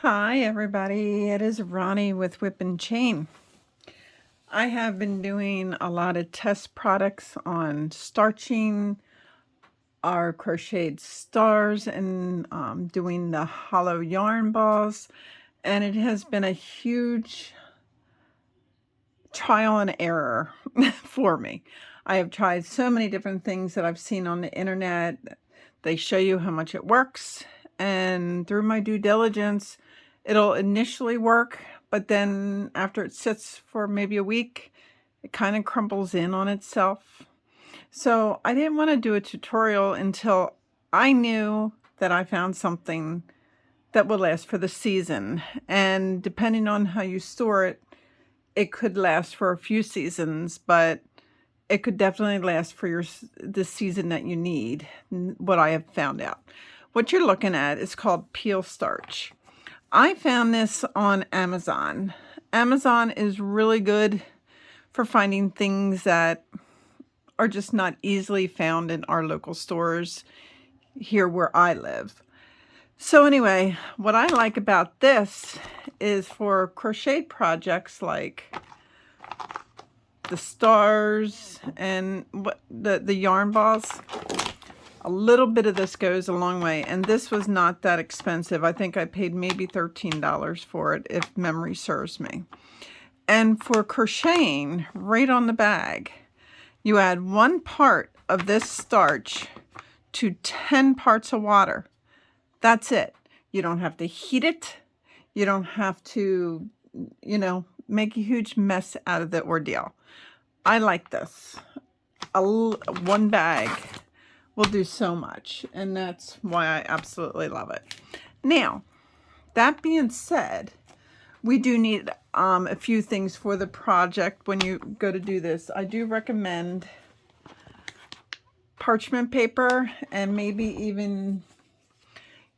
Hi everybody, it is Ronnie with Whip and Chain. I have been doing a lot of test products on starching our crocheted stars and doing the hollow yarn balls, and it has been a huge trial and error for me. I have tried so many different things that I've seen on the internet. They show you how much it works, and through my due diligence, it'll initially work, but then after it sits for maybe a week, it kind of crumbles in on itself. So I didn't want to do a tutorial until I knew that I found something that will last for the season. And depending on how you store it, it could last for a few seasons, but it could definitely last for the season that you need, what I have found out. What you're looking at is called peel starch. I found this on Amazon. Amazon is really good for finding things that are just not easily found in our local stores here where I live. So anyway, what I like about this is for crochet projects like the stars and the yarn balls. A little bit of this goes a long way, and this was not that expensive. I think I paid maybe $13 for it, if memory serves me. And for crocheting, right on the bag, you add 1 part of this starch to 10 parts of water. That's it. You don't have to heat it. You don't have to, make a huge mess out of the ordeal. I like this. 1 bag will do so much, and that's why I absolutely love it. Now, that being said, we do need a few things for the project when you go to do this. I do recommend parchment paper and maybe even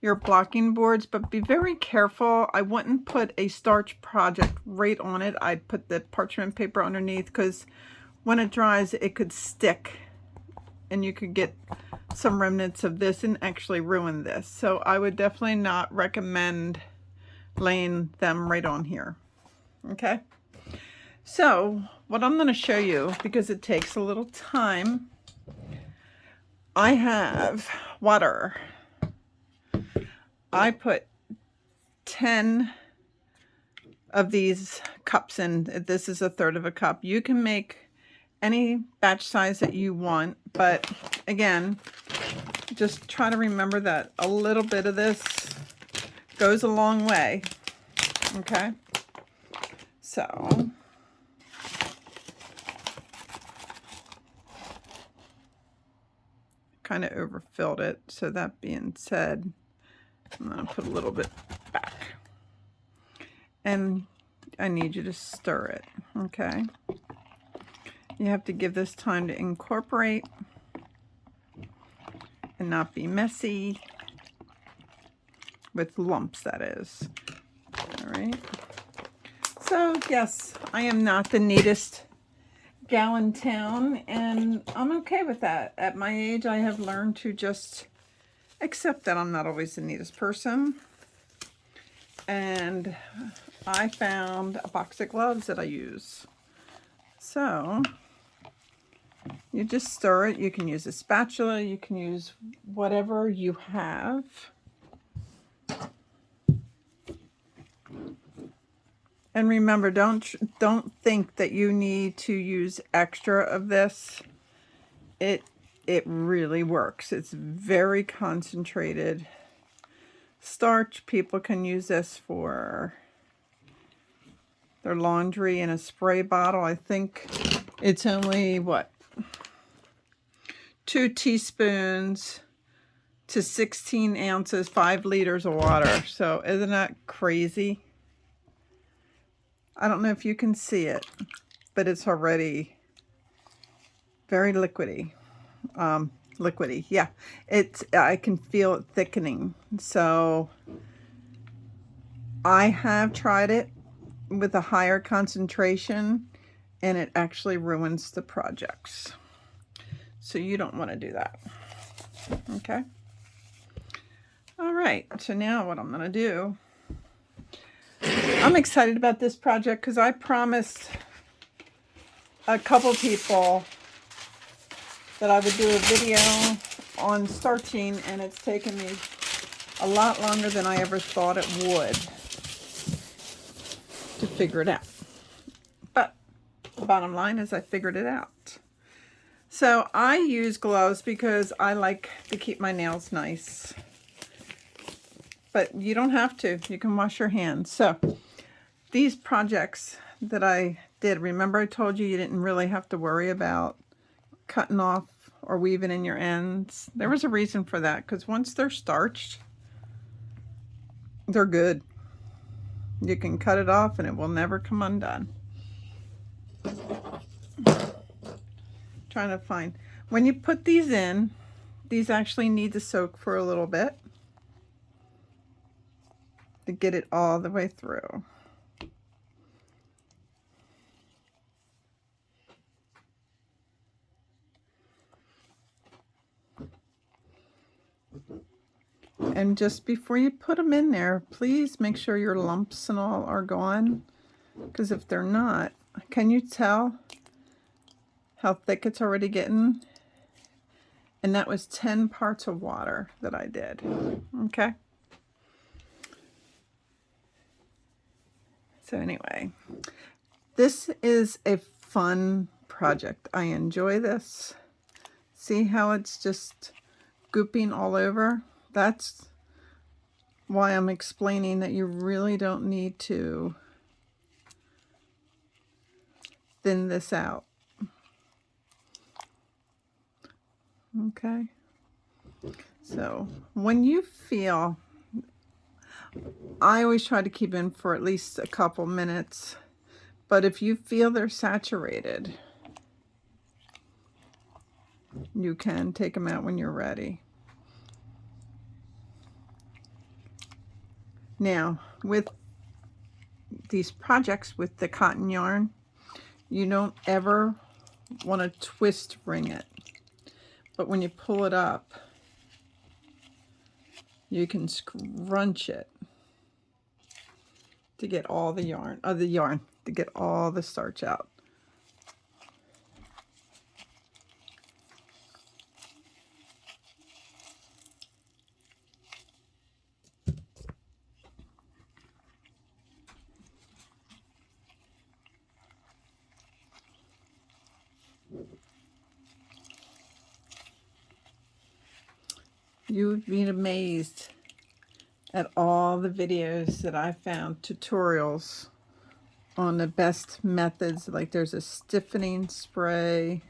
your blocking boards, but be very careful. I wouldn't put a starch project right on it. I'd put the parchment paper underneath, because when it dries, it could stick and you could get some remnants of this and actually ruin this. So I would definitely not recommend laying them right on here. Okay, so what I'm going to show you, because it takes a little time, I have water. I put 10 of these cups in. This is 1/3 of a cup. You can make any batch size that you want, but again, just try to remember that a little bit of this goes a long way. Okay, so kind of overfilled it. So that being said, I'm going to put a little bit back, and I need you to stir it. Okay, you have to give this time to incorporate and not be messy with lumps, that is. All right, so yes, I am not the neatest gal in town, and I'm okay with that. At my age, I have learned to just accept that I'm not always the neatest person. And I found a box of gloves that I use. So you just stir it. You can use a spatula. You can use whatever you have. And remember, don't think that you need to use extra of this. It really works. It's very concentrated starch. People can use this for their laundry in a spray bottle. I think it's only, what, 2 teaspoons to 16 ounces, 5 liters of water. So isn't that crazy? I don't know if you can see it, but it's already very liquidy. Liquidy, yeah. I can feel it thickening. So I have tried it with a higher concentration, and it actually ruins the projects. So you don't want to do that. Okay. All right. So now what I'm going to do I'm excited about this project because I promised a couple people that I would do a video on starching, and it's taken me a lot longer than I ever thought it would to figure it out. But the bottom line is I figured it out. So I use gloves because I like to keep my nails nice. But you don't have to. You can wash your hands. So these projects that I did, remember I told you didn't really have to worry about cutting off or weaving in your ends. There was a reason for that, because once they're starched, they're good. You can cut it off and it will never come undone. Trying to find, when you put these in, these actually need to soak for a little bit to get it all the way through. And just before you put them in there, please make sure your lumps and all are gone, because if they're not, can you tell how thick it's already getting? And that was 10 parts of water that I did. Okay. So anyway, this is a fun project. I enjoy this. See how it's just gooping all over? That's why I'm explaining that you really don't need to thin this out. Okay. So when you feel, I always try to keep in for at least a couple minutes, but if you feel they're saturated, you can take them out when you're ready. Now, with these projects with the cotton yarn, you don't ever want to twist ring it, but when you pull it up, you can scrunch it to get all the yarn, to get all the starch out. You'd be amazed at all the videos that I found, tutorials on the best methods. Like there's a stiffening spray,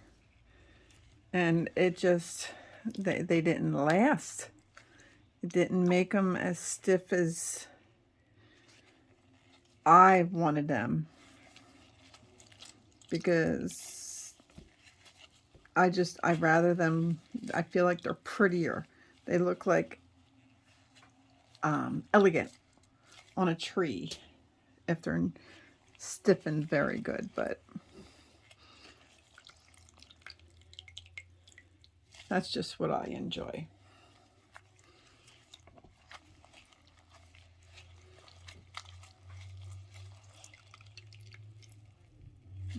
and it just, they didn't last. It didn't make them as stiff as I wanted them, because I rather them, I feel like they're prettier. They look like elegant on a tree if they're stiffened very good, but that's just what I enjoy.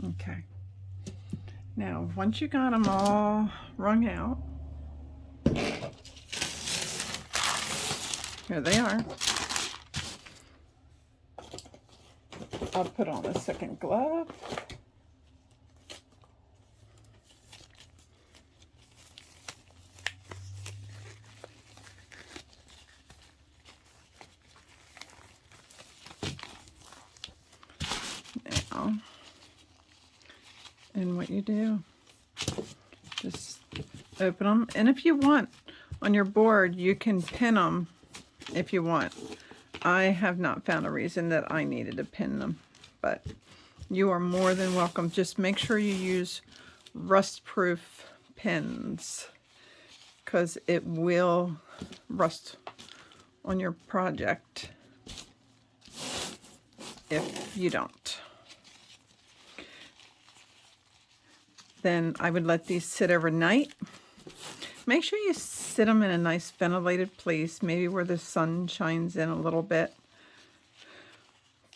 Okay. Now, once you got them all wrung out, here they are. I'll put on a second glove. Now, and what you do, just open them, and if you want, on your board, you can pin them if you want. I have not found a reason that I needed to pin them, but you are more than welcome. Just make sure you use rust-proof pins, because it will rust on your project if you don't. Then I would let these sit overnight. Make sure you sit them in a nice ventilated place, maybe where the sun shines in a little bit,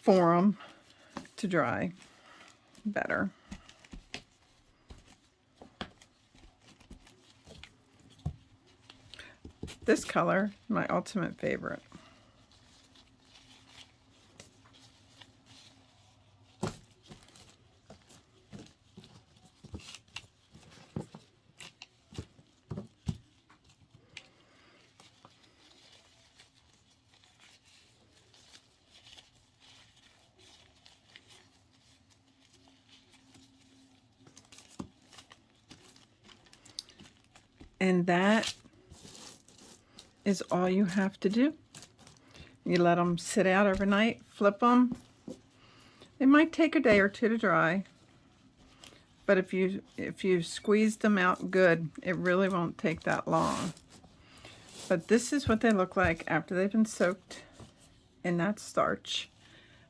for them to dry better. This color, my ultimate favorite. And that is all you have to do. You let them sit out overnight, flip them. It might take a day or two to dry, but if you squeeze them out good, it really won't take that long. But this is what they look like after they've been soaked in that starch.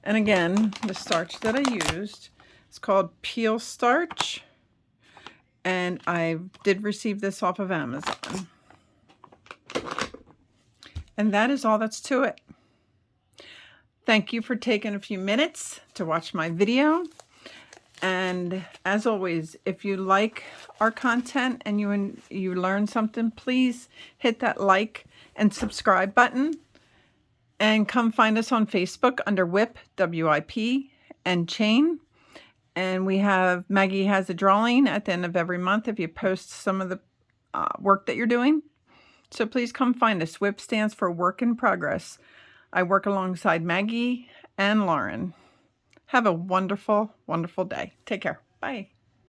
And again, the starch that I used is called peel starch. And I did receive this off of Amazon. And that is all that's to it. Thank you for taking a few minutes to watch my video. And as always, if you like our content and you learn something, please hit that like and subscribe button. And come find us on Facebook under WIP, W-I-P, and Chain. And we have, Maggie has a drawing at the end of every month if you post some of the work that you're doing. So please come find us. WIP stands for Work in Progress. I work alongside Maggie and Lauren. Have a wonderful, wonderful day. Take care. Bye.